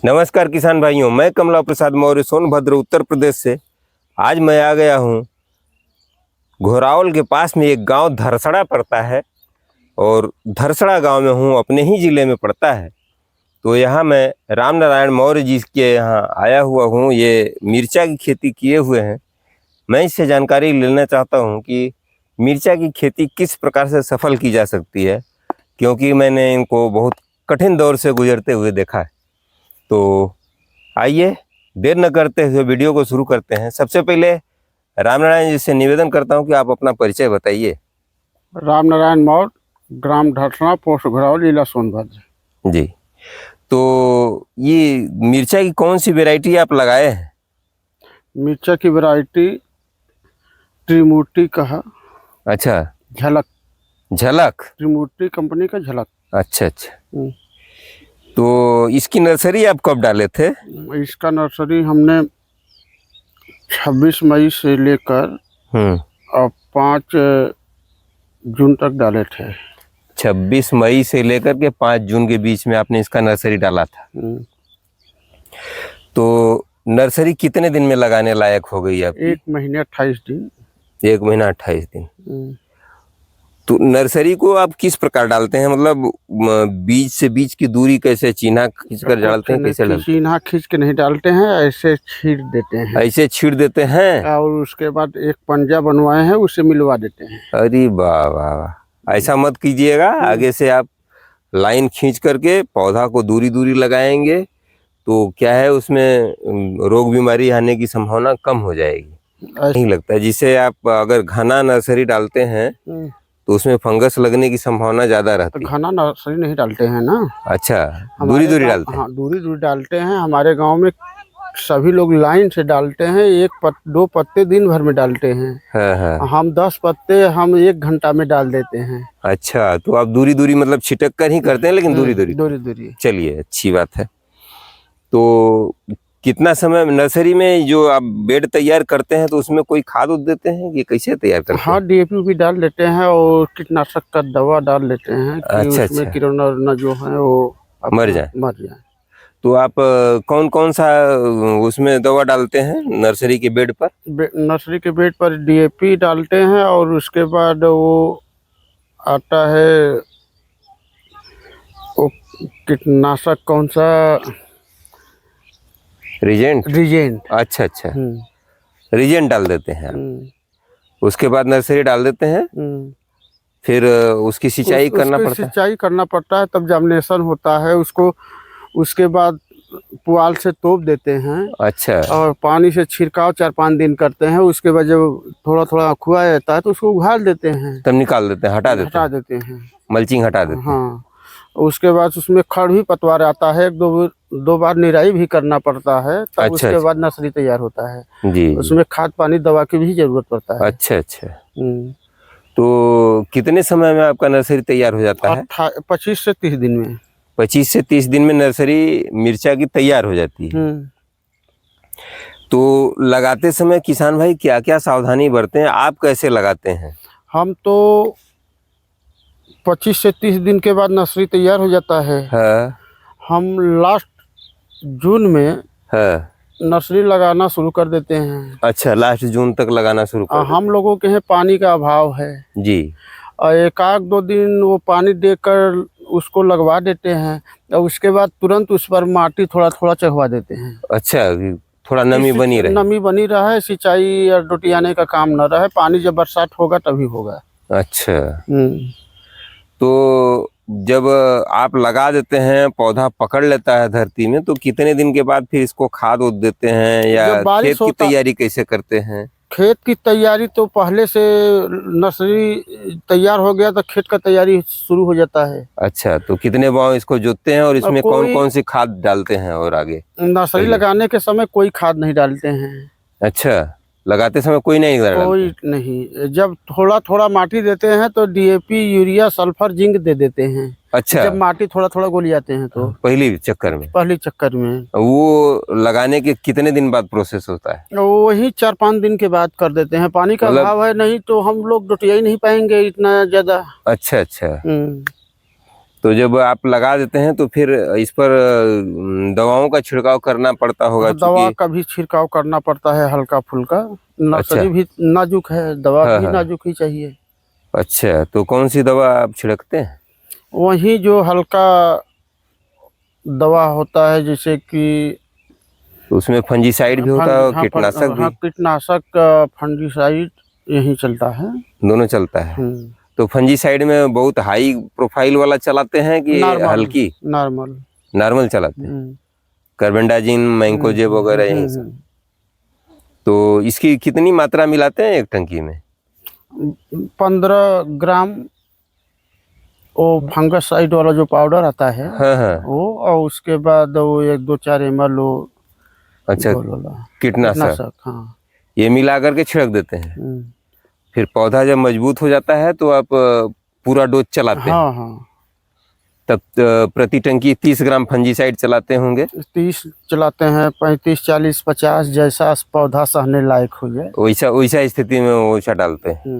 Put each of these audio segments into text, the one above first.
नमस्कार किसान भाइयों, मैं कमला प्रसाद मौर्य सोनभद्र उत्तर प्रदेश से। आज मैं आ गया हूँ घोरावल के पास में एक गांव धरसड़ा पड़ता है और धरसड़ा गांव में हूँ, अपने ही ज़िले में पड़ता है। तो यहाँ मैं राम नारायण मौर्य जी के यहाँ आया हुआ हूँ। ये मिर्चा की खेती किए हुए हैं। मैं इससे जानकारी लेना चाहता हूँ कि मिर्चा की खेती किस प्रकार से सफल की जा सकती है, क्योंकि मैंने इनको बहुत कठिन दौर से गुजरते हुए देखा है। तो आइए देर न करते हुए वीडियो को शुरू करते हैं। सबसे पहले राम नारायण जी से निवेदन करता हूं कि आप अपना परिचय बताइए। राम नारायण मौर्य, ग्राम धरसड़ा, पोस्ट घोरावल, जिला सोनभद्र। जी, तो ये मिर्चा की कौन सी वैरायटी आप लगाए हैं? मिर्चा की वैरायटी त्रिमूर्ति का है। अच्छा, झलक। झलक त्रिमूर्ति कंपनी का झलक। अच्छा। तो इसकी नर्सरी आप कब डाले थे? इसका नर्सरी हमने 26 मई से लेकर और 5 जून तक डाले थे। 26 मई से लेकर के 5 जून के बीच में आपने इसका नर्सरी डाला था। तो नर्सरी कितने दिन में लगाने लायक हो गई आपकी? 1 महीने 28 दिन। 1 महीना 28 दिन। तो नर्सरी को आप किस प्रकार डालते हैं? मतलब बीज से बीज की दूरी कैसे चिन्हा खींच कर डालते हैं? कैसे डालते हैं? चिन्हा खींच के नहीं डालते हैं, ऐसे छीड़ देते हैं। ऐसे छीड़ देते हैं और उसके बाद एक पंजा बनवाए हैं, उसे मिलवा देते हैं। अरे वाह वाह वाह, ऐसा मत कीजिएगा। आगे से आप लाइन खींच करके पौधा को दूरी दूरी लगाएंगे तो क्या है, उसमें रोग बीमारी आने की संभावना कम हो जाएगी। नहीं लगता है जिसे आप अगर घना नर्सरी डालते हैं तो उसमें फंगस लगने की संभावना ज्यादा रहती है। घना नर्सरी नहीं डालते हैं ना। अच्छा, दूरी दूरी डालते हैं। हाँ, दूरी दूरी डालते हैं। हमारे गांव में सभी लोग लाइन से डालते हैं। 1-2 पत्ते दिन भर में डालते हैं। हाँ। हम 10 पत्ते हम 1 घंटा में डाल देते हैं। अच्छा, तो आप दूरी दूरी मतलब छिटक कर ही करते हैं, लेकिन दूरी दूरी। चलिए, अच्छी बात है। तो कितना समय नर्सरी में जो आप बेड तैयार करते हैं तो उसमें कोई खाद देते हैं कि कैसे तैयार करते हैं? हाँ, DAP भी डाल देते हैं और कीटनाशक का दवा डाल देते हैं कि उसमें कीटाणु जो है वो मर जाए। तो आप कौन कौन सा उसमें दवा डालते हैं नर्सरी के बेड पर? नर्सरी के बेड पर DAP डालते हैं और उसके बाद वो आता है वो कीटनाशक कौन सा, रीजेंट। अच्छा। रीजेंट डाल देते हैं। उसके बाद नर्सरी डाल देते हैं। फिर उसकी सिंचाई करना पड़ता है। तब जर्मिनेशन होता है उसको। उसके बाद पुआल से तोप देते हैं। अच्छा। और पानी से छिड़काव 4-5 दिन करते हैं। उसके बाद जब थोड़ा थोड़ा खुआ जाता है तो उसको उघाड़ देते हैं। तब निकाल देते हैं, हटा देते हैं। मल्चिंग हटा देते हैं। हाँ, उसके बाद उसमें खड़ भी पतवार आता है। 1-2 बार निराई भी करना पड़ता है। तब उसके बाद नर्सरी तैयार होता है जी। उसमें खाद पानी दवा की भी जरूरत पड़ता है। अच्छा। तो कितने समय में आपका नर्सरी तैयार हो जाता है? 25 से 30 दिन में। 25 से 30 दिन में नर्सरी मिर्चा की तैयार हो जाती है। तो लगाते समय किसान भाई क्या क्या सावधानी बरते हैं? आप कैसे लगाते हैं? हम तो 25 से 30 दिन के बाद नर्सरी तैयार हो जाता है। हाँ। हम लास्ट जून में नर्सरी लगाना शुरू कर देते हैं। अच्छा, लास्ट जून तक लगाना शुरू कर देते हैं। हम लोगों के यहाँ पानी का अभाव है जी। और 1-2 दिन वो पानी देकर उसको लगवा देते हैं और उसके बाद तुरंत उस पर माटी थोड़ा थोड़ा चढ़वा देते हैं। अच्छा, थोड़ा नमी बनी रहे, सिंचाई और डोटियाने का काम न रहे। पानी जब बरसात होगा तभी होगा। अच्छा। तो जब आप लगा देते हैं, पौधा पकड़ लेता है धरती में, तो कितने दिन के बाद फिर इसको खाद देते हैं या खेत की तैयारी कैसे करते हैं? खेत की तैयारी तो पहले से नर्सरी तैयार हो गया तो खेत का तैयारी शुरू हो जाता है। अच्छा, तो कितने बार इसको जोतते हैं और इसमें कौन कौन सी खाद डालते हैं? और आगे नर्सरी लगाने के समय कोई खाद नहीं डालते हैं। अच्छा, लगाते समय कोई नहीं। जब थोड़ा थोड़ा माटी देते हैं तो DAP, यूरिया, सल्फर, जिंक दे देते हैं। अच्छा, जब माटी थोड़ा थोड़ा गोल जाते हैं तो पहली चक्कर में वो लगाने के कितने दिन बाद प्रोसेस होता है? वही 4-5 दिन के बाद कर देते हैं। पानी का अभाव है, नहीं तो हम लोग डोटिया ही नहीं पाएंगे इतना ज्यादा। अच्छा। तो जब आप लगा देते हैं तो फिर इस पर दवाओं का छिड़काव करना पड़ता होगा, दवा का भी छिड़काव करना पड़ता है हल्का फुल्का। नर्सरी अच्छा। भी नाजुक है, दवा हाँ, भी हाँ। नाजुक ही चाहिए। अच्छा, तो कौन सी दवा आप छिड़कते हैं? वही जो हल्का दवा होता है, जैसे कि तो उसमें फंजीसाइड भी होता है, कीटनाशक भी? हाँ, कीटनाशक, फंजीसाइड यही चलता है। दोनों चलता है। तो फंजीसाइड में बहुत हाई प्रोफाइल वाला चलाते हैं कि हल्की नॉर्मल नॉर्मल चलाते हैं? कार्बेंडाजिम, मैंकोजेब वगैरह यही सब। तो इसकी कितनी मात्रा मिलाते हैं एक टंकी में? 15 ग्राम वो फंगसाइड वाला जो पाउडर आता है, हाँ, हाँ। वो, और उसके बाद वो 1-2-4 ml वो अच्छा, कीटनाशक। हाँ। ये मिला करके छिड़क देते हैं। फिर पौधा जब मजबूत हो जाता है तो आप पूरा डोज चलाते हैं? हाँ, हाँ। तब प्रति टंकी 30 ग्राम फंजीसाइड चलाते होंगे? 30 चलाते हैं, 35, 40, 50, जैसा पौधा सहने लायक हो जाए वैसा स्थिति में वैसा डालते हैं।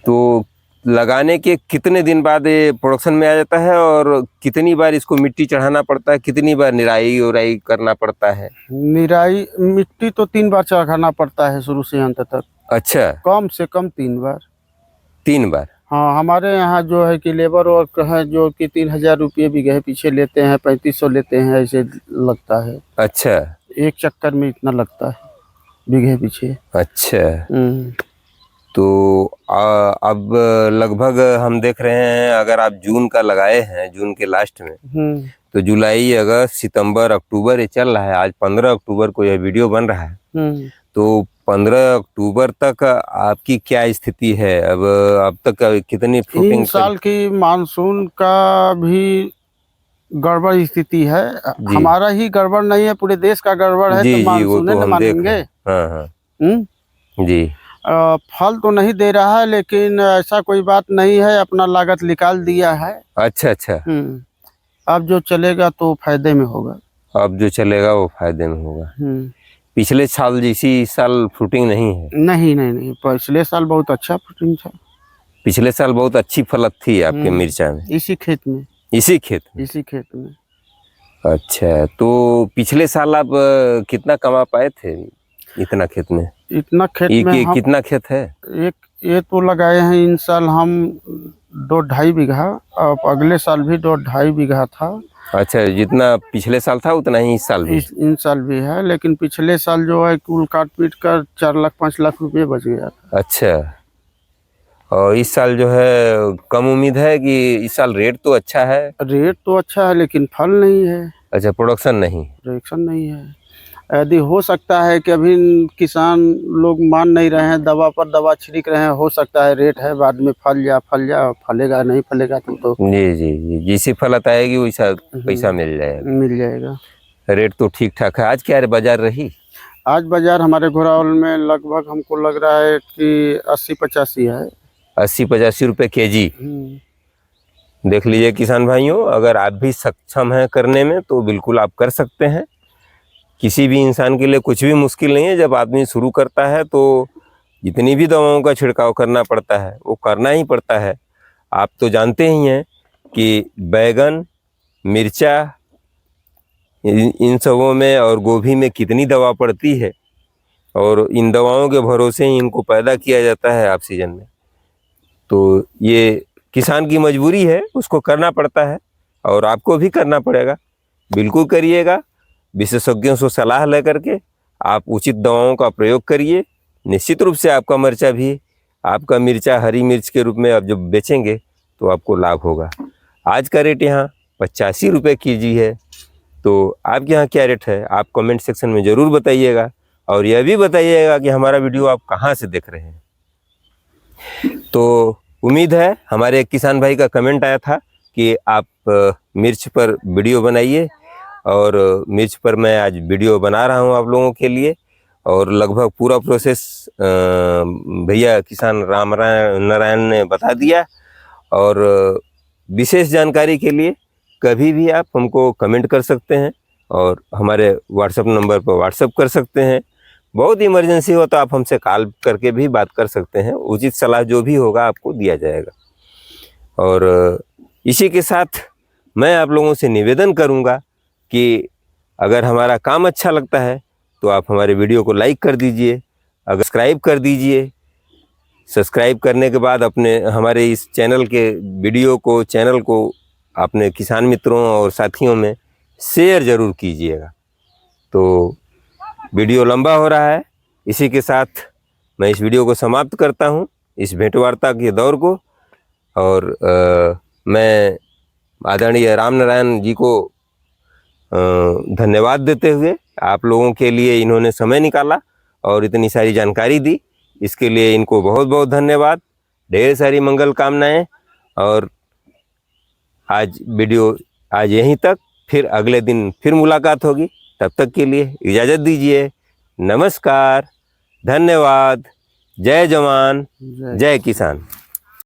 तो लगाने के कितने दिन बाद ये प्रोडक्शन में आ जाता है, और कितनी बार इसको मिट्टी चढ़ाना पड़ता है, कितनी बार निराई उराई करना पड़ता है? निराई मिट्टी तो 3 बार चढ़ाना पड़ता है शुरू से अंत तक। अच्छा, कम से कम 3 बार। 3 बार? हाँ, हमारे यहाँ जो है कि लेबर वर्क है जो कि 3000 रुपये बीघे पीछे लेते हैं, 3500 लेते हैं, ऐसे लगता है। अच्छा, एक चक्कर में इतना लगता है बीघे पीछे। अच्छा। तो अब लगभग हम देख रहे हैं, अगर आप जून का लगाए हैं, जून के लास्ट में, तो जुलाई, अगस्त, सितंबर, अक्टूबर ये चल रहा है। आज 15 अक्टूबर को यह वीडियो बन रहा है। तो 15 अक्टूबर तक आपकी क्या स्थिति है? अब तक कितनी फ्रूटिंग? इन साल की मानसून का भी गड़बड़ स्थिति है। हमारा ही गड़बड़ नहीं है, पूरे देश का गड़बड़ है। तो मानसून न मानेंगे? हाँ, हाँ। जी। फल तो नहीं दे रहा है, लेकिन ऐसा कोई बात नहीं है, अपना लागत निकाल दिया है। अच्छा, अच्छा। अब जो चलेगा तो फायदे में होगा। अब जो चलेगा वो फायदे में होगा। पिछले साल जैसी इस साल फ्रूटिंग नहीं है? नहीं, नहीं, नहीं। पिछले साल बहुत अच्छा फ्रूटिंग था। पिछले साल बहुत अच्छी फलत थी आपके मिर्चा में? इसी खेत में। इसी खेत में। अच्छा, तो पिछले साल आप कितना कमा पाए थे इतना खेत में? इतना खेत में हम, कितना खेत है? ये तो लगाए हैं इन साल हम 2-2.5 बीघा, और अगले साल भी 2-2.5 बीघा था। अच्छा, जितना पिछले साल था उतना ही इस साल भी? इन साल भी है, लेकिन पिछले साल जो है कुल काट पीट कर 4 लाख 5 लाख रुपये बच गया था। अच्छा, और इस साल जो है कम उम्मीद है कि इस साल रेट तो अच्छा है? रेट तो अच्छा है, लेकिन फल नहीं है। अच्छा, प्रोडक्शन नहीं है। यदि हो सकता है कि अभी किसान लोग मान नहीं रहे हैं, दवा पर दवा छिड़क रहे हैं, हो सकता है रेट है, बाद में फल जा, फलेगा नहीं फलेगा तो जी। जैसी फलत आएगी वैसा पैसा मिल जाएगा। रेट तो ठीक ठाक है। आज क्या बाजार रही? आज बाजार हमारे घोरावल में लगभग हमको लग रहा है कि 80-85 है। 80-85 रुपये केजी। देख लीजिए किसान भाइयों, अगर आप भी सक्षम हैं करने में तो बिल्कुल आप कर सकते हैं। किसी भी इंसान के लिए कुछ भी मुश्किल नहीं है। जब आदमी शुरू करता है तो जितनी भी दवाओं का छिड़काव करना पड़ता है वो करना ही पड़ता है। आप तो जानते ही हैं कि बैगन, मिर्चा, इन सबों में और गोभी में कितनी दवा पड़ती है, और इन दवाओं के भरोसे ही इनको पैदा किया जाता है ऑफ सीजन में। तो ये किसान की मजबूरी है, उसको करना पड़ता है, और आपको भी करना पड़ेगा। बिल्कुल करिएगा। विशेषज्ञों से सलाह लेकर के आप उचित दवाओं का प्रयोग करिए। निश्चित रूप से आपका मिर्चा हरी मिर्च के रूप में आप जब बेचेंगे तो आपको लाभ होगा। आज का रेट यहाँ 85 रुपये केजी है। तो आपके यहाँ क्या रेट है आप कमेंट सेक्शन में ज़रूर बताइएगा, और यह भी बताइएगा कि हमारा वीडियो आप कहाँ से देख रहे हैं। तो उम्मीद है, हमारे एक किसान भाई का कमेंट आया था कि आप मिर्च पर वीडियो बनाइए, और मिर्च पर मैं आज वीडियो बना रहा हूं आप लोगों के लिए। और लगभग पूरा प्रोसेस भैया किसान राम नारायण ने बता दिया। और विशेष जानकारी के लिए कभी भी आप हमको कमेंट कर सकते हैं, और हमारे व्हाट्सएप नंबर पर व्हाट्सएप कर सकते हैं। बहुत इमरजेंसी हो तो आप हमसे कॉल करके भी बात कर सकते हैं। उचित सलाह जो भी होगा आपको दिया जाएगा। और इसी के साथ मैं आप लोगों से निवेदन करूंगा कि अगर हमारा काम अच्छा लगता है तो आप हमारे वीडियो को लाइक कर दीजिए, अगर सब्सक्राइब कर दीजिए। सब्सक्राइब करने के बाद अपने हमारे इस चैनल के वीडियो को, चैनल को अपने किसान मित्रों और साथियों में शेयर ज़रूर कीजिएगा। तो वीडियो लंबा हो रहा है, इसी के साथ मैं इस वीडियो को समाप्त करता हूं, इस भेंटवार्ता के दौर को। और मैं आदरणीय राम नारायण जी को धन्यवाद देते हुए, आप लोगों के लिए इन्होंने समय निकाला और इतनी सारी जानकारी दी, इसके लिए इनको बहुत बहुत धन्यवाद। ढेर सारी मंगल कामनाएं। और आज वीडियो आज यहीं तक, फिर अगले दिन फिर मुलाकात होगी। तब तक के लिए इजाज़त दीजिए। नमस्कार, धन्यवाद। जय जवान, जय किसान।